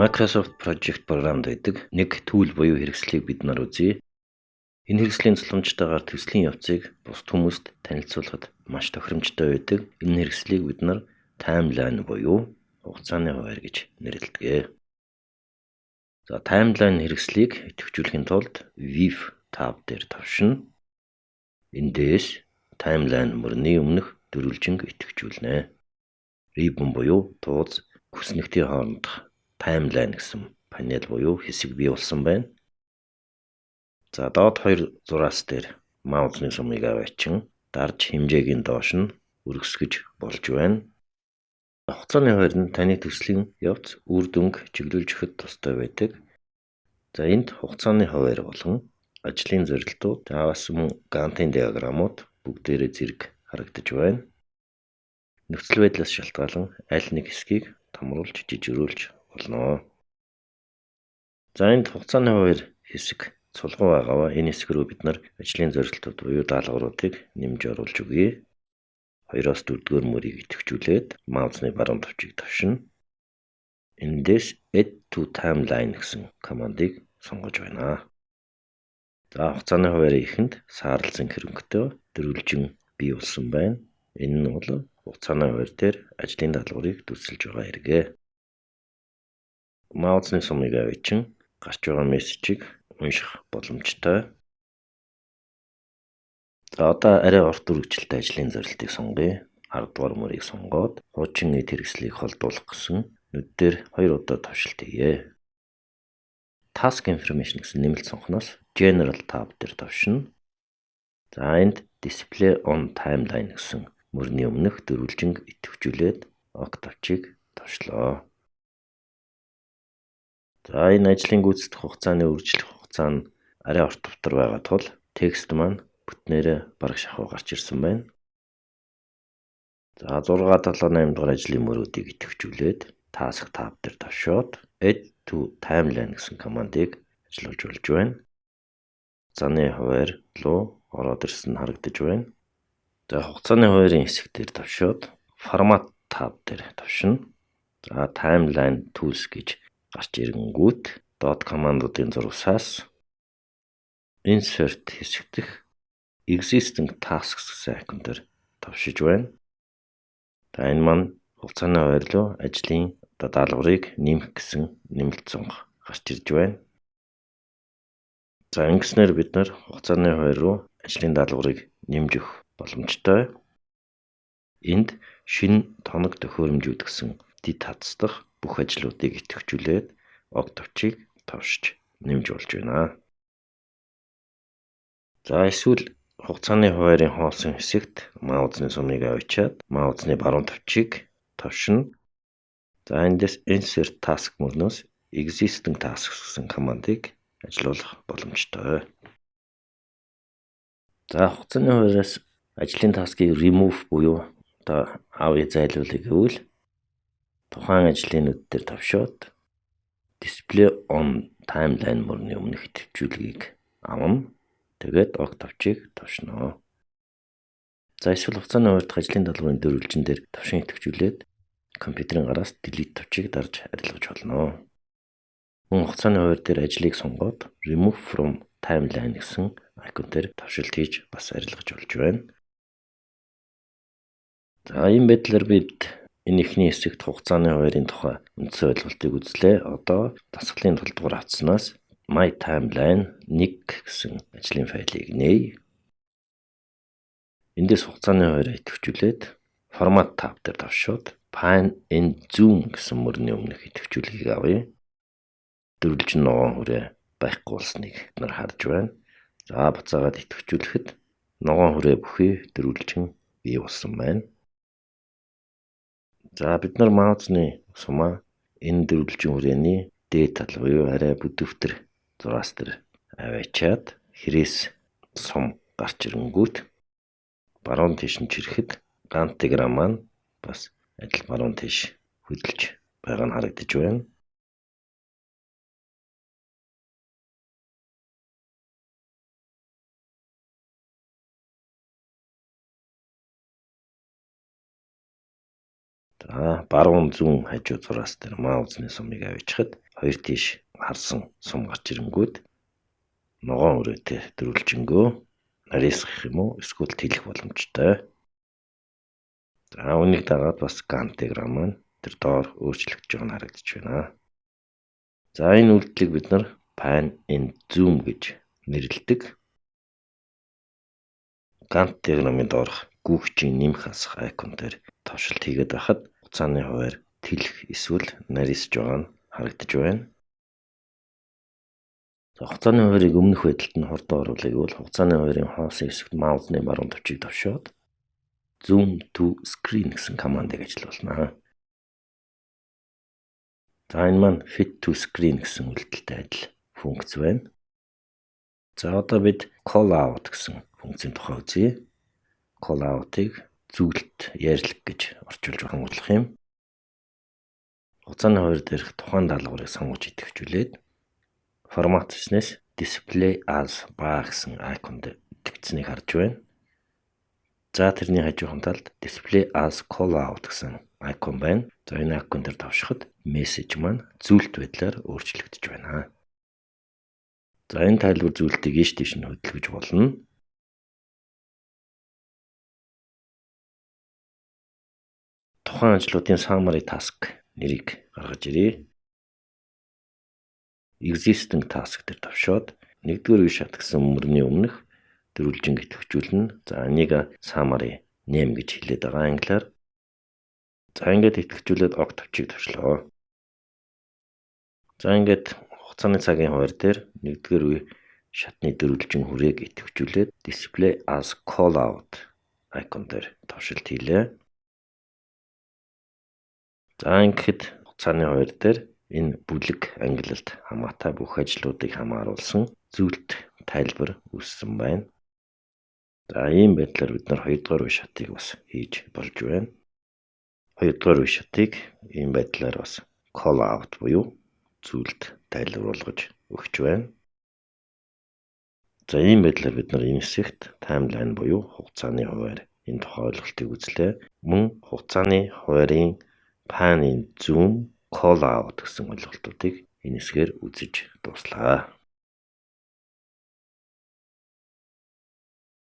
Microsoft Project програмд байдаг нэг түүл буюу хэрэгслийг бид нар үзье. Энэ хэрэгслийн тусламжтайгаар төслийн явцыг бусад хүмүүст танилцуулахад маш тохиромжтой байдаг. Энэ хэрэгслийг бид нар таймлайн буюу хугацааны хуваар гэж нэрлэдэг. За таймлайн хэрэгслийг идэвхжүүлэхийн тулд View tab дээр тавшина. Эндээс таймлайн мөрний өмнөх дөрвөлжинг идэвхжүүлнэ. Ribbon буюу тууз хүснэгтийн хоорондох таймлайн гэсэн панел буюу хэсэг бий болсон байна. За доод хоёр зураас дээр маусны сумыг аваачин дарж хэмжээгийн доош нь өргөсгөж болж байна. Хугацааны хуваар нь таны төслийн явц үр дүнг чиглүүлж өгөхөд тустай байдаг. За энд хугацааны хуваар болон ажлын зорилтууд, бас мөн Gantt-ийн диаграмууд бүгдээрээ зэрэг харагдаж байна. Нөхцөл байдлаас шалтгаалan аль нэг хэсгийг томруулж жижигрүүлж болно. За энд хугацааны хуваар хэсэг цулгуу байгаа. Энэ хэсэг рүү бид нар ажлын зорилтууд буюу даалгавруудыг нэмж оруулж өгье. 2-4 дугаар мөрийг идэвхжүүлээд маусны баруун тавчийг тавшина. Эндээс Add to Timeline гэсэн командыг сонгож байна. За хугацааны хуваарийн эхэнд саарлсан хөрөнгөтэй дөрвөлжин бий болсон байна. Энэ нь бол хугацааны хуваар дээр ажлын даалгаврыг дүрсэлж байгаа хэрэгэ. Маусны сумыг аваачин гарч байгаа мессежийг унших боломжтой. За одоо арай урт үргэлжилтэй ажлын зорилтыг сонгоё. 10 дугаар мөрийг сонгоод хуучин эд хэрэгслийг холдуулах гэсэн нүд дээр 2 удаа тавшилт хийе. Task Information гэсэн нэмэлт сонгоноос General tab дээр тавшина. За энд Display on Timeline гэсэн мөрний өмнөх дөрвөлжинг идэвхжүүлээд ок тавчийг тавшлаа. За энэ ажлын гүйцэтгэх хугацааны үргэлжлэх хугацаа нь арай урт тутар байгаа тул текст маань бүтнээрээ бараг шахуу гарч ирсэн байна. За 6-7-8 дугаар ажлын мөрүүдийг идэвхжүүлээд Task tab дээр тавшаад Add to Timeline гэсэн командыг ажиллуулж болж байна. Хугацааны хуваар руу ороод ирсэн харагдаж байна. За хугацааны хуваарийн хэсэг дээр тавшаад Format tab дээр тавшина. За Timeline Tools гэж гарч ирэнгүүт доод командуудын зурвасаас Insert хэсэг дэх Existing Tasks гэсэн айкон дээр тавшиж байна. За энэ маань хугацааны хуваар руу ажлын даалгаврыг нэмэх гэсэн нэмэлт сонго гарч ирж байна. За ингэснээр бид нар хугацааны хуваар руу ажлын даалгаврыг нэмж өгөх боломжтой. Энд шинэ тоног төхөөрөмжүүд гэсэн дэд хацдах бүх ажлуудыг идэвхжүүлээд ок тавчийг тавшиж нэмж болж байна. За эсвэл хугацааны хуваарийн хоосон хэсэгт маусны сумыг авчиад маусны баруун тавчийг тавшина. За эндээс Insert Task мөрнөөс Existing Tasks гэсэн командыг ажиллуулах боломжтой. За хугацааны хуваараас ажлын таскийг remove буюу одоо авъя зайлуулъя гэвэл тухайн ажлын нүд дээр тавшаад Display on Timeline мөрний өмнөх идэвхжүүлгийг авна. Тэгээд ок тавчийг тавшина. За эсвэл хугацааны хуваар дахь ажлын даалгаврын дөрвөлжин дээр тавшин идэвхжүүлээд компьютерийн гараас Delete тавчийг дарж арилгаж болно. Мөн хугацааны хуваар дээр ажлыг сонгоод Remove from Timeline гэсэн айкон дээр тавшилт хийж бас арилгаж болж байна. За ийм байдлаар бид энэ ихний хэсэгт хугацааны хуваарийн тухай үндсэн ойлголтыг үзлээ. Одоо дасгалын тулдуур хатснаас My Timeline 1 гэсэн ажлын файлыг нээе. Эндээс хугацааны хуваараа идэвхжүүлээд Format tab дээр тавшаад Pan and Zoom гэсэн мөрний өмнөх идэвхжүүлгийг авъя. Дөрвөлжин ногоон хүрээ байхгүй болсныг бид нар харж байна. За буцаагаад идэвхжүүлэхэд ногоон хүрээ бүхий дөрвөлжин бий болсон байна. За бид нар маусны сумаа энэ дөрвөлжин хүрээний дээд тал буюу арай бүдүүфтэр зураас дээр аваачаад хэрээс сум гарч ирэнгүүт баруун тийш нь чирэхэд Gantt диаграм маань бас адил баруун тийш хөдөлж байгаа нь харагдаж байна. За баруун зүүн хажуу зураас дээр маусны сумыг авчихад хоёр тийш харсан сум гарч ирэнгүүт ногоон өрөөтэй дөрвөлжингөө нарийсгах юм уу эсвэл тэлэх боломжтой. За үүнийг дагаад бас Gantt диаграм маань тэр доор өөрчлөгдөж байгаа нь харагдаж байна. За энэ үйлдэлийг бид нар pan and zoom гэж нэрлэдэг. Gantt диаграмын доорх гүүгчийн нэмэх хасах айкон дээр товшилт хийгээд байхад хугацааны хуваар тэлэх эсвэл нарийсж байгаа нь харагдаж байна. За хугацааны хуваарийг өмнөх байдалд нь хурдан оруулах гэвэл хугацааны хуваарийн хоосон хэсэгт маусны баруун товчийг товшоод zoom to screen гэсэн командыг ажиллуулна. За энэ маань fit to screen гэсэн үйлдэлтэй адил функц байна. За одоо бид call out гэсэн функцийн тухай үзье. Call out-ыг зүйлт яарлах гэж орчуулж хангуулах юм. Хугацааны хуваар дээрх тухайн даалгаврыг сонгож идэвхжүүлээд формат хэснээс display as bar гэсэн айконд идэвхжсэнийг харж байна. За тэрний хажуухан талд display as call out гэсэн айкон байна. За энэ айкон дээр тавшихад мессеж маань зүйлт байдлаар өөрчлөгдөж байна. За энэ тайлбар зүйлтийг ийш тийш нь хөдөлгөж болно. Тухайн ажлуудын summary task нэрийг гаргаж ирье. Existing task дээр тавшоод 1-р үе шат гэсэн мөрний өмнөх дөрвөлжинг идэвхжүүлнэ. За энийг summary name гэж хэлээд байгаа англиар. За ингээд идэвхжүүлээд ок тавчийг товчлоо. За ингээд хугацааны цагийн хуваар дээр 1-р үе шатны дөрвөлжин хүрээг идэвхжүүлээд display as call out айкон дээр товшилт хийлээ. За ингээд хугацааны хуваар дээр энэ бүлэг ангилалд хамаатай бүх ажлуудыг хамааруулсан зүйлт тайлбар үүссэн байна. За ийм байдлаар бид нар 2-р үе шатыг бас хийж болж байна. 2-р үе шатыг ийм байдлаар бас call out буюу зүйлт тайлбарлуулж өгч байна. За ийм байдлаар бид нар энэ хэсэгт таймлайн буюу хугацааны хуваар энэ тухай ойлголтыг үзлээ. Мөн хугацааны хуваарийн pan and zoom call out гэсэн ойлголтуудыг энэ хэсгээр үзэж дуслаа.